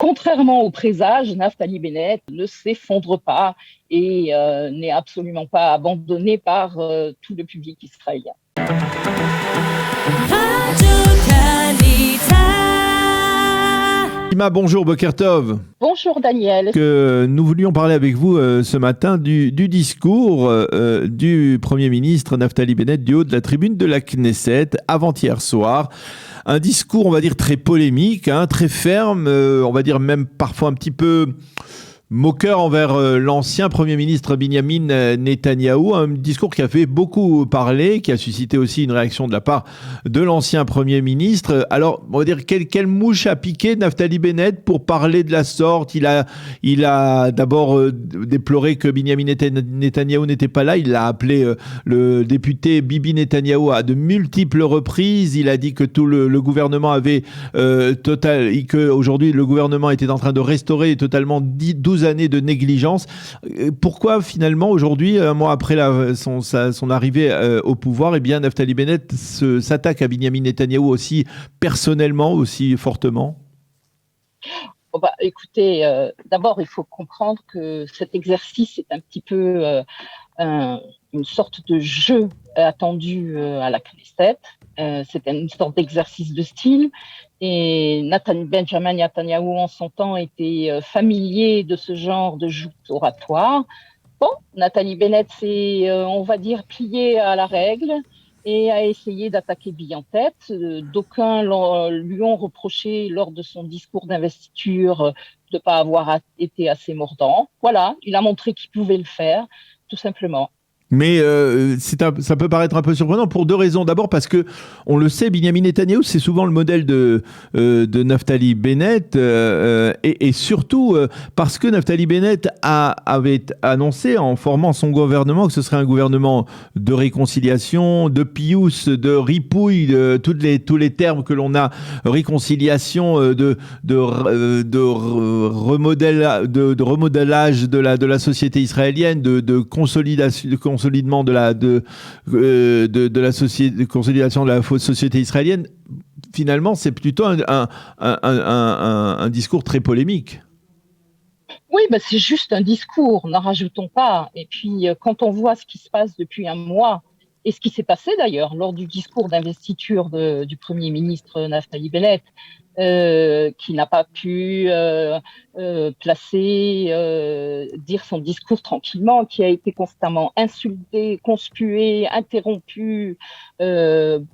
Contrairement au présage, Naftali Bennett ne s'effondre pas et n'est absolument pas abandonné par tout le public israélien. Bonjour Boker Tov. Bonjour Daniel. Nous voulions parler avec vous ce matin du discours du Premier ministre Naftali Bennett du haut de la tribune de la Knesset avant-hier soir. Un discours, on va dire, très polémique, très ferme, on va dire même parfois un petit peu moqueur envers l'ancien Premier ministre Binyamin Netanyahou, un discours qui a fait beaucoup parler, qui a suscité aussi une réaction de la part de l'ancien Premier ministre. Alors, on va dire, quelle mouche a piqué Naftali Bennett pour parler de la sorte? Il a d'abord déploré que Binyamin Netanyahou n'était pas là. Il l'a appelé le député Bibi Netanyahou à de multiples reprises. Il a dit que tout le gouvernement avait qu'aujourd'hui le gouvernement était en train de restaurer totalement 12 années de négligence. Pourquoi finalement aujourd'hui, un mois après son arrivée au pouvoir, eh bien Naftali Bennett s'attaque à Binyamin Netanyahou aussi personnellement, aussi fortement? Écoutez, d'abord il faut comprendre que cet exercice est un petit peu une sorte de jeu attendu à la Knesset. C'est une sorte d'exercice de style. Et Benjamin Netanyahou, en son temps, était familier de ce genre de joute oratoire. Bon, Naftali Bennett s'est, on va dire, plié à la règle et a essayé d'attaquer bille en tête. D'aucuns lui ont reproché lors de son discours d'investiture de ne pas avoir été assez mordant. Voilà, il a montré qu'il pouvait le faire, tout simplement. Mais ça peut paraître un peu surprenant pour deux raisons. D'abord parce que, on le sait, Binyamin Netanyahou, c'est souvent le modèle de Naftali Bennett et surtout parce que Naftali Bennett avait annoncé en formant son gouvernement que ce serait un gouvernement de réconciliation, de pious, de ripouille, tous les termes que l'on a, réconciliation, de remodelage de la société israélienne, de consolidation, consolidation de la société israélienne. Finalement, c'est plutôt un discours très polémique. Oui, c'est juste un discours, n'en rajoutons pas. Et puis, quand on voit ce qui se passe depuis un mois, et ce qui s'est passé d'ailleurs lors du discours d'investiture du Premier ministre Naftali Bennett, qui n'a pas pu dire son discours tranquillement, qui a été constamment insulté, conspué, interrompu. Il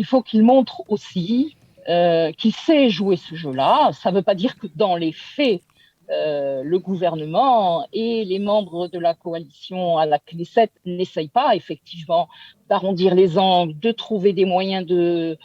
faut qu'il montre aussi qu'il sait jouer ce jeu-là. Ça ne veut pas dire que dans les faits, le gouvernement et les membres de la coalition à la Knesset n'essayent pas effectivement d'arrondir les angles, de trouver des moyens de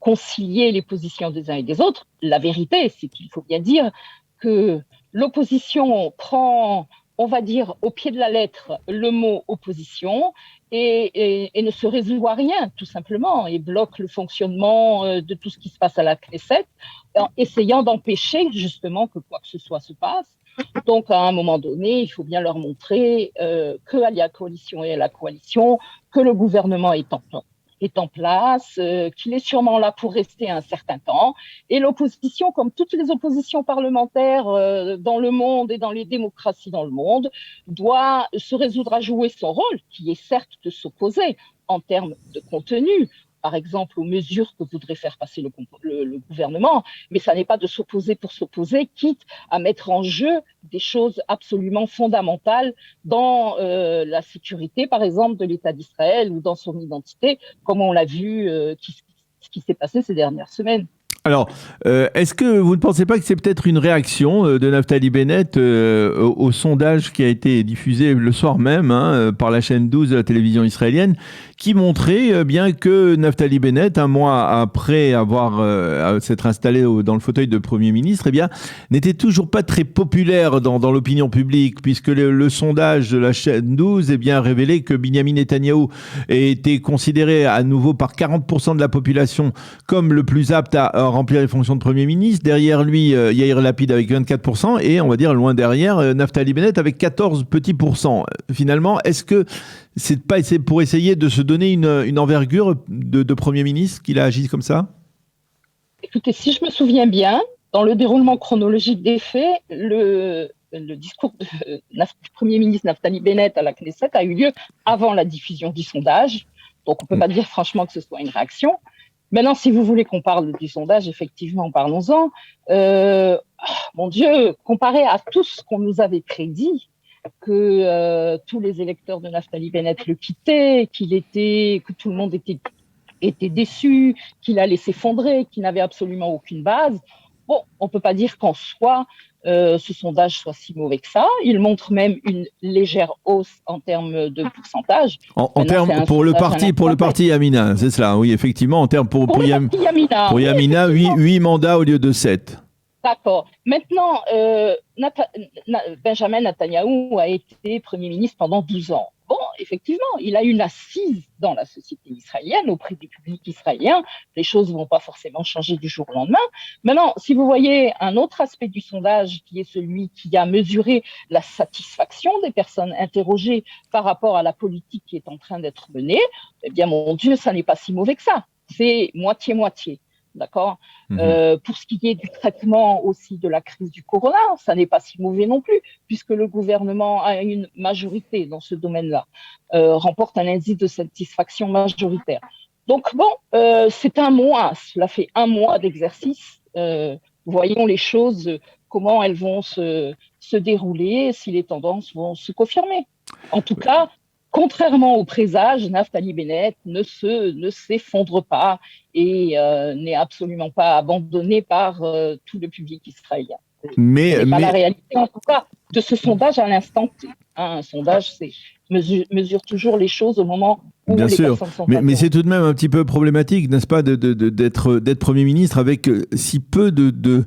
concilier les positions des uns et des autres. La vérité, c'est qu'il faut bien dire que l'opposition prend, on va dire, au pied de la lettre le mot opposition et ne se résout à rien, tout simplement, et bloque le fonctionnement de tout ce qui se passe à la Knesset, en essayant d'empêcher justement que quoi que ce soit se passe. Donc, à un moment donné, il faut bien leur montrer qu'à la coalition et à la coalition, que le gouvernement est en place, qu'il est sûrement là pour rester un certain temps. Et l'opposition, comme toutes les oppositions parlementaires dans le monde et dans les démocraties dans le monde, doit se résoudre à jouer son rôle, qui est certes de s'opposer en termes de contenu, par exemple aux mesures que voudrait faire passer le gouvernement, mais ça n'est pas de s'opposer pour s'opposer, quitte à mettre en jeu des choses absolument fondamentales dans la sécurité, par exemple, de l'État d'Israël ou dans son identité, comme on l'a vu ce qui s'est passé ces dernières semaines. Alors, est-ce que vous ne pensez pas que c'est peut-être une réaction de Naftali Bennett au sondage qui a été diffusé le soir même par la chaîne 12 de la télévision israélienne, qui montrait bien que Naftali Bennett, un mois après s'être installé dans le fauteuil de Premier ministre, n'était toujours pas très populaire dans l'opinion publique, puisque le sondage de la chaîne 12 a révélé que Binyamin Netanyahou était considéré à nouveau par 40% de la population comme le plus apte à remplir les fonctions de Premier ministre. Derrière lui, Yair Lapid avec 24% et on va dire loin derrière, Naftali Bennett avec 14 petits pourcents. Finalement, est-ce que c'est pour essayer de se donner une envergure de Premier ministre qu'il a agi comme ça? Écoutez, si je me souviens bien, dans le déroulement chronologique des faits, le discours du Premier ministre Naftali Bennett à la Knesset a eu lieu avant la diffusion du sondage. Donc, on ne peut pas dire franchement que ce soit une réaction. Maintenant, si vous voulez qu'on parle du sondage, effectivement, parlons-en. Mon Dieu, comparé à tout ce qu'on nous avait prédit, que tous les électeurs de Naftali Bennett le quittaient, que tout le monde était déçu, qu'il allait s'effondrer, qu'il n'avait absolument aucune base. Bon, on ne peut pas dire qu'en soi, ce sondage soit si mauvais que ça. Il montre même une légère hausse en termes de pourcentage. En termes pour le parti Yamina, c'est cela, oui, effectivement, en termes pour Yamina, 8 mandats au lieu de 7. D'accord. Maintenant, Benjamin Netanyahou a été Premier ministre pendant 12 ans. Bon, effectivement, il a une assise dans la société israélienne, auprès du public israélien. Les choses ne vont pas forcément changer du jour au lendemain. Maintenant, si vous voyez un autre aspect du sondage, qui est celui qui a mesuré la satisfaction des personnes interrogées par rapport à la politique qui est en train d'être menée, eh bien, mon Dieu, ça n'est pas si mauvais que ça. C'est moitié-moitié. D'accord. Pour ce qui est du traitement aussi de la crise du corona, ça n'est pas si mauvais non plus, puisque le gouvernement a une majorité dans ce domaine-là, remporte un indice de satisfaction majoritaire. Donc bon, c'est un mois, cela fait un mois d'exercice. Voyons les choses, comment elles vont se dérouler, si les tendances vont se confirmer. En tout cas, contrairement au présage, Naftali Bennett ne s'effondre pas et n'est absolument pas abandonné par tout le public israélien. Ce n'est pas la réalité, en tout cas, de ce sondage à l'instant T. Un sondage, mesure toujours les choses au moment où les personnes sont mais c'est tout de même un petit peu problématique, n'est-ce pas, d'être Premier ministre avec si peu de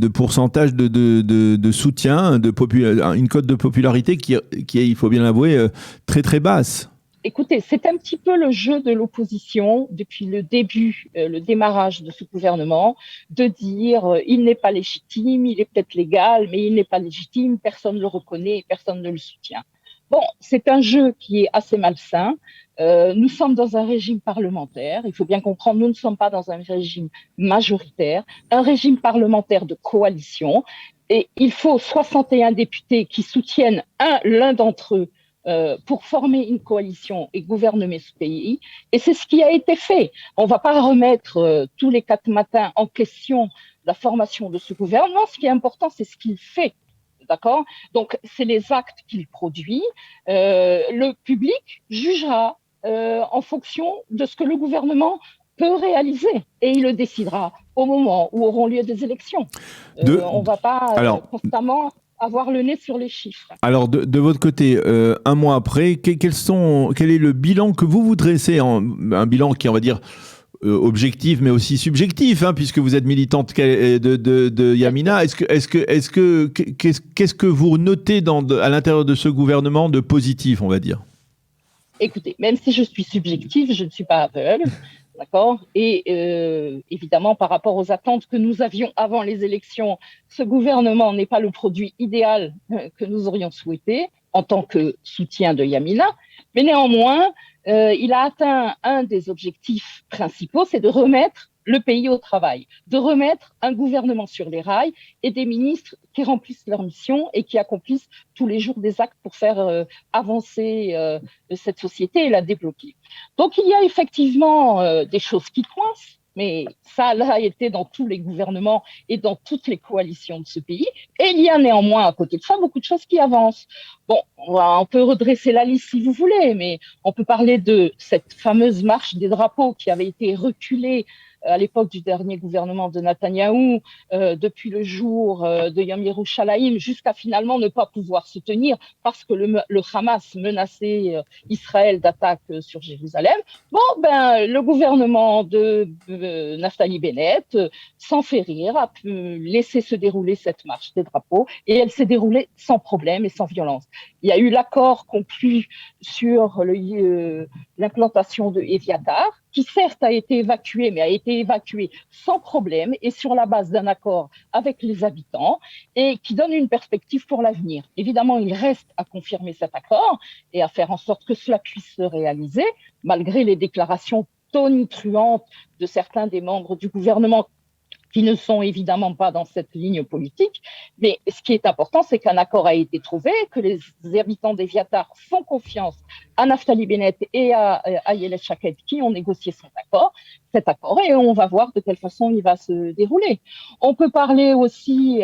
pourcentage de soutien, une cote de popularité qui est, il faut bien l'avouer, très très basse. Écoutez, c'est un petit peu le jeu de l'opposition depuis le démarrage de ce gouvernement, de dire il n'est pas légitime, il est peut-être légal, mais il n'est pas légitime, personne ne le reconnaît, personne ne le soutient. Bon, c'est un jeu qui est assez malsain. Nous sommes dans un régime parlementaire. Il faut bien comprendre, nous ne sommes pas dans un régime majoritaire, un régime parlementaire de coalition. Et il faut 61 députés qui soutiennent l'un d'entre eux pour former une coalition et gouverner ce pays. Et c'est ce qui a été fait. On ne va pas remettre tous les 4 matins en question la formation de ce gouvernement. Ce qui est important, c'est ce qu'il fait. D'accord ? Donc, c'est les actes qu'il produit. Le public jugera en fonction de ce que le gouvernement peut réaliser. Et il le décidera au moment où auront lieu des élections. On ne va pas constamment avoir le nez sur les chiffres. Alors, de votre côté, un mois après, quel est le bilan que vous dressez, un bilan qui, on va dire, objectif, mais aussi subjectif, hein, puisque vous êtes militante de Yamina. Qu'est-ce que vous notez à l'intérieur de ce gouvernement de positif, on va dire ? Écoutez, même si je suis subjective, je ne suis pas aveugle. D'accord ? Et évidemment, par rapport aux attentes que nous avions avant les élections, ce gouvernement n'est pas le produit idéal que nous aurions souhaité en tant que soutien de Yamina. Mais néanmoins, il a atteint un des objectifs principaux, c'est de remettre le pays au travail, de remettre un gouvernement sur les rails et des ministres qui remplissent leur mission et qui accomplissent tous les jours des actes pour faire avancer cette société et la débloquer. Donc, il y a effectivement des choses qui coincent, mais ça a été dans tous les gouvernements et dans toutes les coalitions de ce pays. Et il y a néanmoins, à côté de ça, beaucoup de choses qui avancent. Bon, on peut redresser la liste si vous voulez, mais on peut parler de cette fameuse marche des drapeaux qui avait été reculée à l'époque du dernier gouvernement de Netanyahou, depuis le jour de Yom Yerushalayim, jusqu'à finalement ne pas pouvoir se tenir parce que le Hamas menaçait Israël d'attaque sur Jérusalem. Bon, le gouvernement de Naftali Bennett, sans fait rire, a pu laisser se dérouler cette marche des drapeaux et elle s'est déroulée sans problème et sans violence. Il y a eu l'accord conclu sur l'implantation de Eviatar, qui certes a été évacué, mais a été évacué sans problème et sur la base d'un accord avec les habitants et qui donne une perspective pour l'avenir. Évidemment, il reste à confirmer cet accord et à faire en sorte que cela puisse se réaliser, malgré les déclarations tonitruantes de certains des membres du gouvernement qui ne sont évidemment pas dans cette ligne politique. Mais ce qui est important, c'est qu'un accord a été trouvé, que les habitants d'Éviatar font confiance à Naftali Bennett et à Ayelet Shaked qui ont négocié cet accord, et on va voir de quelle façon il va se dérouler. On peut parler aussi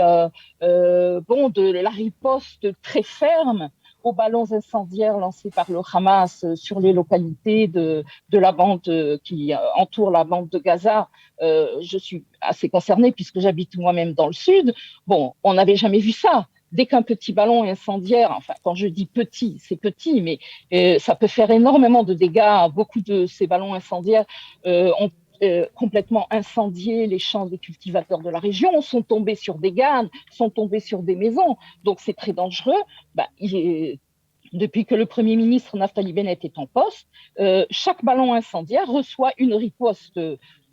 de la riposte très ferme aux ballons incendiaires lancés par le Hamas sur les localités de la bande qui entoure la bande de Gaza. Je suis assez concernée puisque j'habite moi-même dans le sud. Bon, on n'avait jamais vu ça. Dès qu'un petit ballon incendiaire, enfin quand je dis petit, c'est petit, mais ça peut faire énormément de dégâts. Beaucoup de ces ballons incendiaires ont complètement incendié les champs des cultivateurs de la région, sont tombés sur des gardes, sont tombés sur des maisons. Donc c'est très dangereux. Depuis que le Premier ministre Naftali Bennett est en poste, chaque ballon incendiaire reçoit une riposte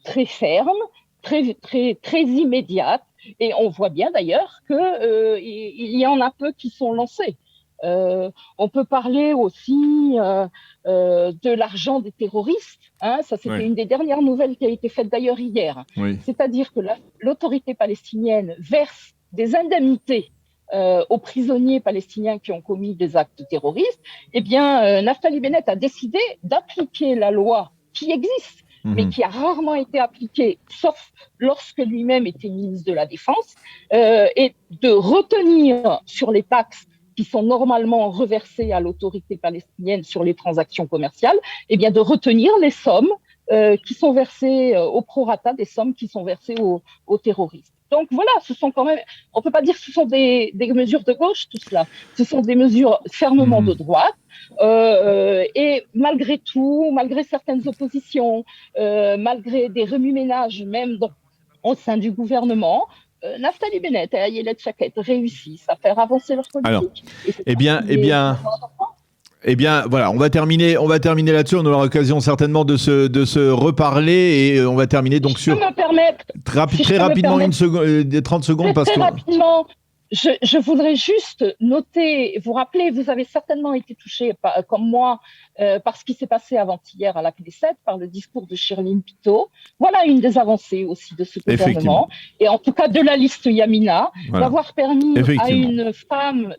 très ferme, très immédiate. Et on voit bien d'ailleurs qu'il y en a peu qui sont lancés. On peut parler aussi de l'argent des terroristes. Ça, c'était une des dernières nouvelles qui a été faite d'ailleurs hier. Oui. C'est-à-dire que l'autorité palestinienne verse des indemnités aux prisonniers palestiniens qui ont commis des actes terroristes. Eh bien, Naftali Bennett a décidé d'appliquer la loi qui existe, mais qui a rarement été appliquée, sauf lorsque lui-même était ministre de la Défense, et de retenir sur les taxes qui sont normalement reversées à l'autorité palestinienne sur les transactions commerciales, eh bien de retenir les sommes qui sont versées au prorata des sommes qui sont versées aux terroristes. Donc voilà, ce sont quand même, on peut pas dire que ce sont des mesures de gauche, tout cela. Ce sont des mesures fermement de droite. Et malgré tout, malgré certaines oppositions, malgré des remue-ménages même au sein du gouvernement, Naftali Bennett et Ayelet Shaked réussissent à faire avancer leur politique. Alors, eh bien, voilà, on va terminer là-dessus. On aura l'occasion certainement de se reparler et on va terminer donc sur. Me permettre, très rapidement, 30 secondes parce que. Rapidement. Je voudrais juste noter, vous rappelez, vous avez certainement été touché, comme moi, par ce qui s'est passé avant-hier à la Knesset, par le discours de Shirley Pito. Voilà une des avancées aussi de ce gouvernement, et en tout cas de la liste Yamina, d'avoir permis à une femme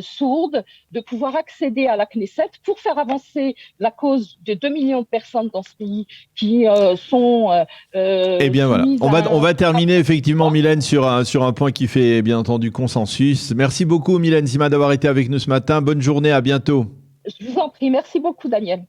sourde de pouvoir accéder à la Knesset pour faire avancer la cause de 2 millions de personnes dans ce pays qui sont... eh bien voilà, on va terminer effectivement, Mylène, sur un point qui fait bien entendu du consensus. Merci beaucoup Mylène Sima d'avoir été avec nous ce matin. Bonne journée, à bientôt. Je vous en prie, merci beaucoup Daniel.